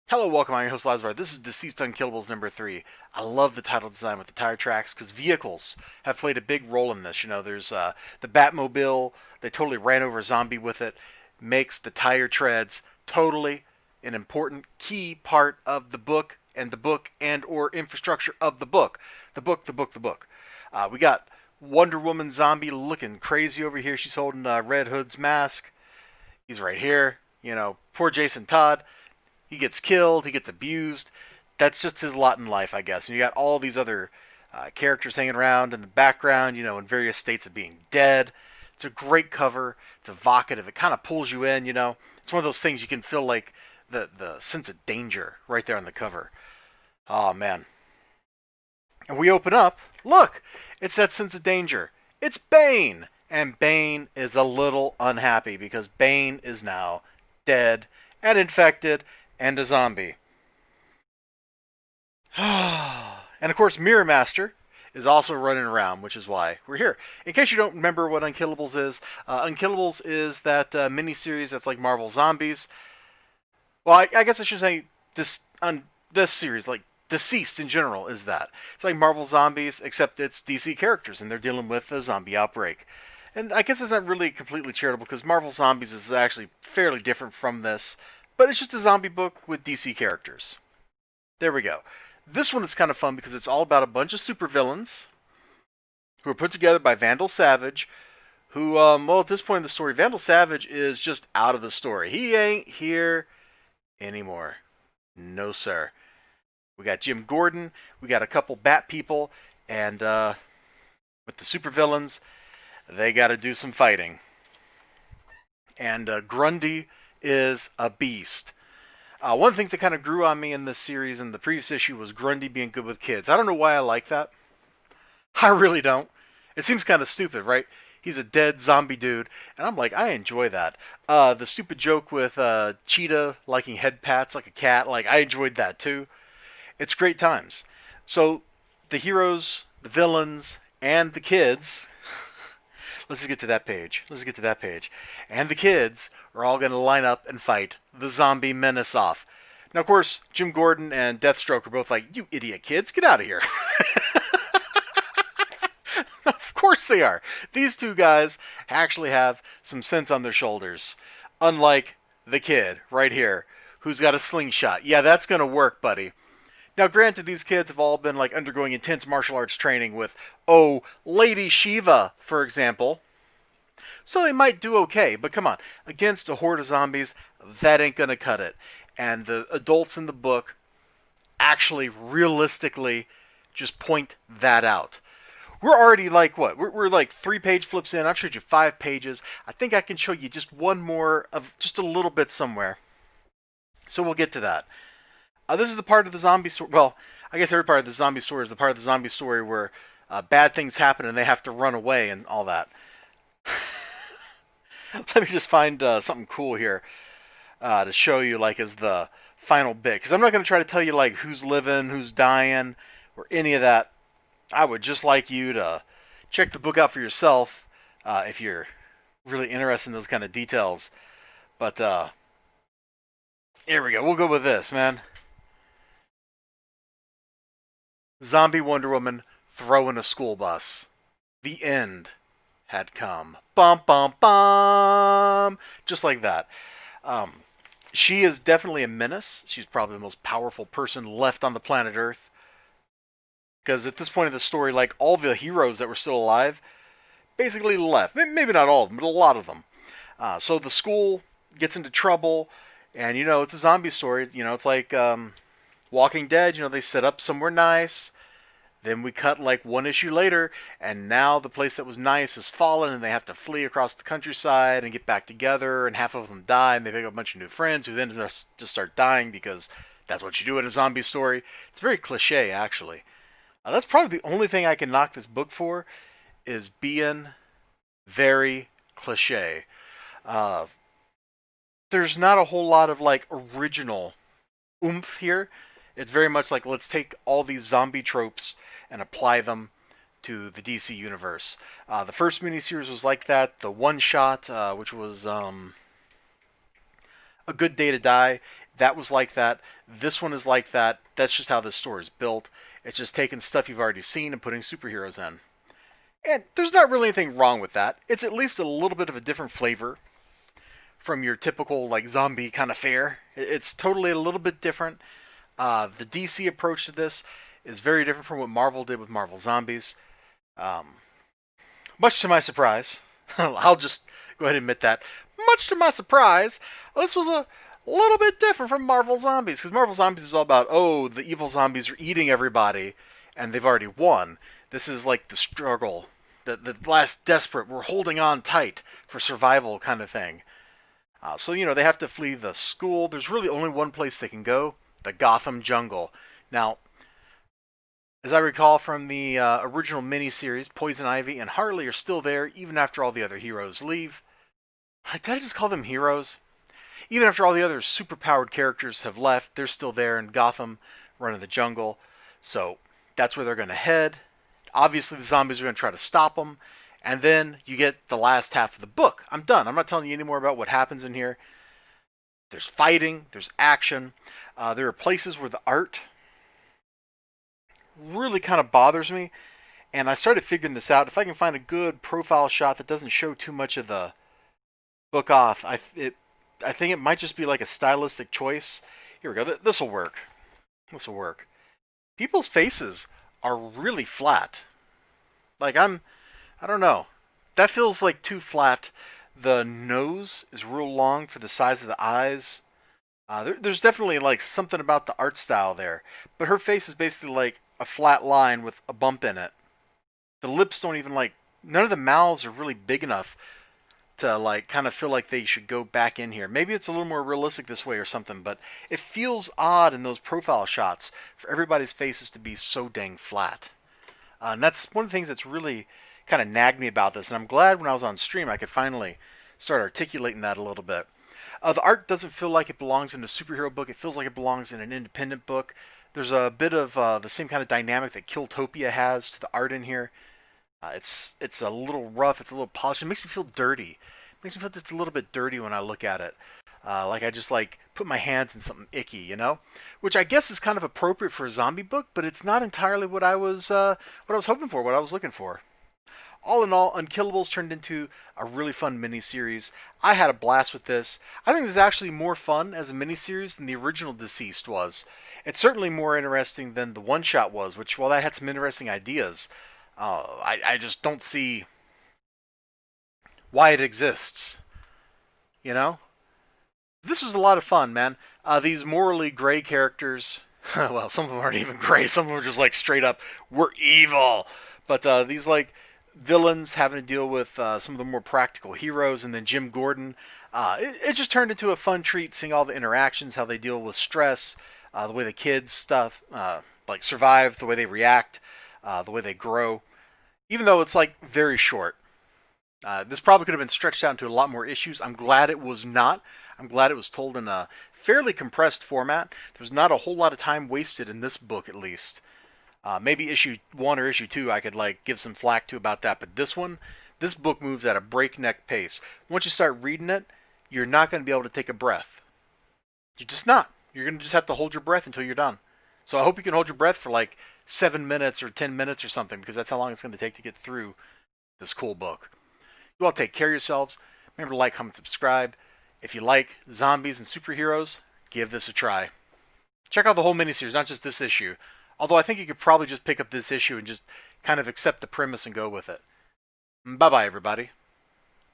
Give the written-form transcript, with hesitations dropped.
Hello, welcome. I'm your host, Elizibar. This is Deceased Unkillables number 3. I love the title design with the tire tracks because vehicles have played a big role in this. You know, there's the Batmobile. They totally ran over a zombie with it. Makes the tire treads totally an important key part of the book and or infrastructure of the book. The book. We got Wonder Woman zombie looking crazy over here. She's holding Red Hood's mask. He's right here. You know, poor Jason Todd. He gets killed, he gets abused. That's just his lot in life, I guess. And you got all these other characters hanging around in the background, you know, in various states of being dead. It's a great cover. It's evocative. It kind of pulls you in, you know. It's one of those things you can feel like the sense of danger right there on the cover. Oh, man. And we open up. Look, it's that sense of danger. It's Bane. And Bane is a little unhappy because Bane is now dead and infected and a zombie. And of course, Mirror Master is also running around, which is why we're here. In case you don't remember what Unkillables is, Unkillables is that miniseries that's like Marvel Zombies. Well, I guess I should say this series, like Deceased in general, is that. It's like Marvel Zombies, except it's DC characters, and they're dealing with a zombie outbreak. And I guess it's not really completely charitable, because Marvel Zombies is actually fairly different from this. But it's just a zombie book with DC characters. There we go. This one is kind of fun because it's all about a bunch of supervillains who are put together by Vandal Savage, who, well, at this point in the story, Vandal Savage is just out of the story. He ain't here anymore. No, sir. We got Jim Gordon, we got a couple Bat people, and with the supervillains, they got to do some fighting. And Grundy is a beast. One of the things that kind of grew on me in this series in the previous issue was Grundy being good with kids. I don't know why I like that. I really don't. It seems kind of stupid, right? He's a dead zombie dude, and I'm like, I enjoy that. The stupid joke with Cheetah liking head pats like a cat, like I enjoyed that too. It's great times. So the heroes, the villains, and the kids. Let's just get to that page. And the kids are all going to line up and fight the zombie menace off. Now, of course, Jim Gordon and Deathstroke are both like, you idiot kids, get out of here. Of course they are. These two guys actually have some sense on their shoulders. Unlike the kid right here, who's got a slingshot. Yeah, that's going to work, buddy. Now, granted, these kids have all been like undergoing intense martial arts training with, oh, Lady Shiva, for example. So they might do okay, but come on, against a horde of zombies, that ain't gonna cut it. And the adults in the book actually realistically just point that out. We're already like what? We're like 3-page flips in. I've showed you 5 pages. I think I can show you just one more of just a little bit somewhere. So we'll get to that. This is the part of the zombie story. Well, I guess every part of the zombie story is the part of the zombie story where bad things happen and they have to run away and all that. Let me just find something cool here to show you, like, as the final bit. Because I'm not going to try to tell you, like, who's living, who's dying, or any of that. I would just like you to check the book out for yourself if you're really interested in those kind of details. But here we go. We'll go with this, man. Zombie Wonder Woman throwing a school bus. The end had come. Bum, bum, bum. Just like that. She is definitely a menace. She's probably the most powerful person left on the planet Earth. Because at this point in the story, like, all the heroes that were still alive basically left. Maybe not all of them, but a lot of them. So the school gets into trouble. And, you know, it's a zombie story. You know, it's like Walking Dead. You know, they set up somewhere nice. Then we cut like one issue later, and now the place that was nice has fallen, and they have to flee across the countryside and get back together, and half of them die, and they pick up a bunch of new friends who then just start dying because that's what you do in a zombie story. It's very cliche, actually. That's probably the only thing I can knock this book for, is being very cliche. There's not a whole lot of like original oomph here. It's very much like, let's take all these zombie tropes and apply them to the DC universe. The first miniseries was like that. The one shot, which was A Good Day to Die, That was like that. This one is like that. That's just how this story is built. It's just taking stuff you've already seen and putting superheroes in. And there's not really anything wrong with that. It's at least a little bit of a different flavor from your typical like zombie kind of fare. It's totally a little bit different. The DC approach to this is very different from what Marvel did with Marvel Zombies. Um, Much to my surprise, I'll just go ahead and admit that. Much to my surprise, this was a little bit different from Marvel Zombies, because Marvel Zombies is all about, oh, the evil zombies are eating everybody, and they've already won. This is like the struggle, the last desperate, we're holding on tight for survival kind of thing. So, they have to flee the school. There's really only one place they can go, the Gotham jungle. Now, as I recall from the original miniseries, Poison Ivy and Harley are still there even after all the other heroes leave. Did I just call them heroes? Even after all the other superpowered characters have left, they're still there in Gotham, running the jungle. So that's where they're going to head. Obviously, the zombies are going to try to stop them. And then you get the last half of the book. I'm done. I'm not telling you any more about what happens in here. There's fighting. There's action. There are places where the art really kind of bothers me. And I started figuring this out. If I can find a good profile shot that doesn't show too much of the book off, I think it might just be like a stylistic choice. Here we go. This will work. This will work. People's faces are really flat. Like I don't know. That feels like too flat. The nose is real long for the size of the eyes. There's definitely like something about the art style there. But her face is basically like a flat line with a bump in it. The lips don't even like, none of the mouths are really big enough to like kind of feel like they should go back in here. Maybe it's a little more realistic this way or something, but it feels odd in those profile shots for everybody's faces to be so dang flat. And that's one of the things that's really kind of nagged me about this, and I'm glad when I was on stream I could finally start articulating that a little bit. The art doesn't feel like it belongs in a superhero book. It feels like it belongs in an independent book. There's a bit of the same kind of dynamic that Killtopia has to the art in here. It's a little rough. It's a little polished. It makes me feel dirty. It makes me feel just a little bit dirty when I look at it. Like I just like put my hands in something icky, which I guess is kind of appropriate for a zombie book, but it's not entirely what I was hoping for, what I was looking for. All in all, Unkillables turned into a really fun miniseries. I had a blast with this. I think this is actually more fun as a miniseries than the original DCEASED was. It's certainly more interesting than the one-shot was, which, while that had some interesting ideas, I just don't see why it exists. This was a lot of fun, man. These morally gray characters, well, some of them aren't even gray. Some of them are just like straight up, we're evil. But these like villains having to deal with some of the more practical heroes, and then Jim Gordon. It just turned into a fun treat seeing all the interactions, how they deal with stress, the way the kids stuff like survive, the way they react, the way they grow. Even though it's like very short. This probably could have been stretched out into a lot more issues. I'm glad it was not. I'm glad it was told in a fairly compressed format. There's not a whole lot of time wasted in this book, at least. Maybe issue 1 or issue 2 I could like give some flack to about that, but this book moves at a breakneck pace. Once you start reading it, you're not going to be able to take a breath. You're just not. You're going to just have to hold your breath until you're done. So I hope you can hold your breath for like 7 minutes or 10 minutes or something, because that's how long it's going to take to get through this cool book. You all take care of yourselves. Remember to like, comment, subscribe. If you like zombies and superheroes, give this a try. Check out the whole miniseries, not just this issue. Although I think you could probably just pick up this issue and just kind of accept the premise and go with it. Bye-bye, everybody.